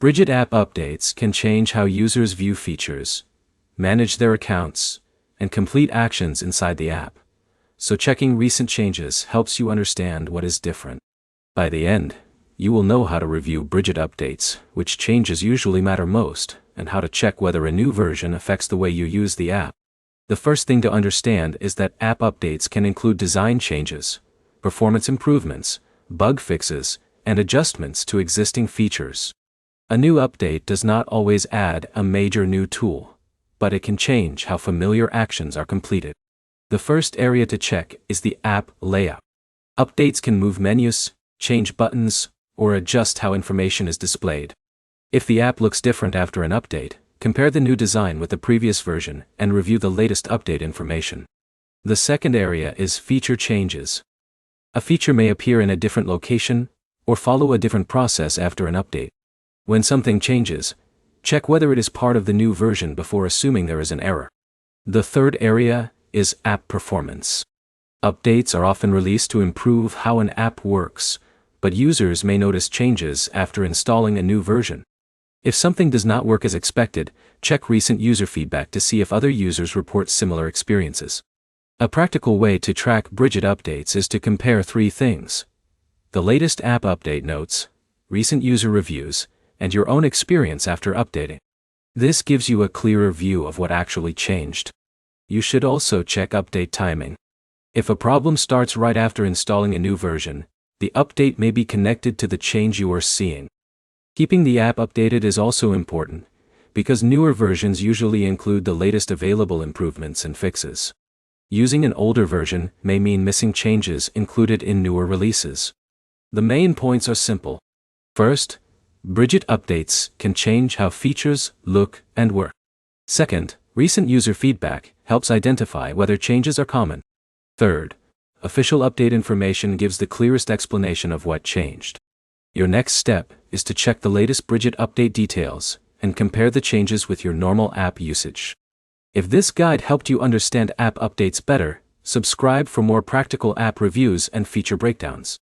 Brigit app updates can change how users view features, manage their accounts, and complete actions inside the app. So checking recent changes helps you understand what is different. By the end, you will know how to review Brigit updates, which changes usually matter most, and how to check whether a new version affects the way you use the app. The first thing to understand is that app updates can include design changes, performance improvements, bug fixes, and adjustments to existing features. A new update does not always add a major new tool, but it can change how familiar actions are completed. The first area to check is the app layout. Updates can move menus, change buttons, or adjust how information is displayed. If the app looks different after an update, compare the new design with the previous version and review the latest update information. The second area is feature changes. A feature may appear in a different location or follow a different process after an update. When something changes, check whether it is part of the new version before assuming there is an error. The third area is app performance. Updates are often released to improve how an app works, but users may notice changes after installing a new version. If something does not work as expected, check recent user feedback to see if other users report similar experiences. A practical way to track Brigit updates is to compare three things: the latest app update notes, recent user reviews, and your own experience after updating. This gives you a clearer view of what actually changed. You should also check update timing. If a problem starts right after installing a new version, the update may be connected to the change you are seeing. Keeping the app updated is also important, because newer versions usually include the latest available improvements and fixes. Using an older version may mean missing changes included in newer releases. The main points are simple. First, Brigit updates can change how features look and work. Second, recent user feedback helps identify whether changes are common. Third, official update information gives the clearest explanation of what changed. Your next step is to check the latest Brigit update details and compare the changes with your normal app usage. If this guide helped you understand app updates better, subscribe for more practical app reviews and feature breakdowns.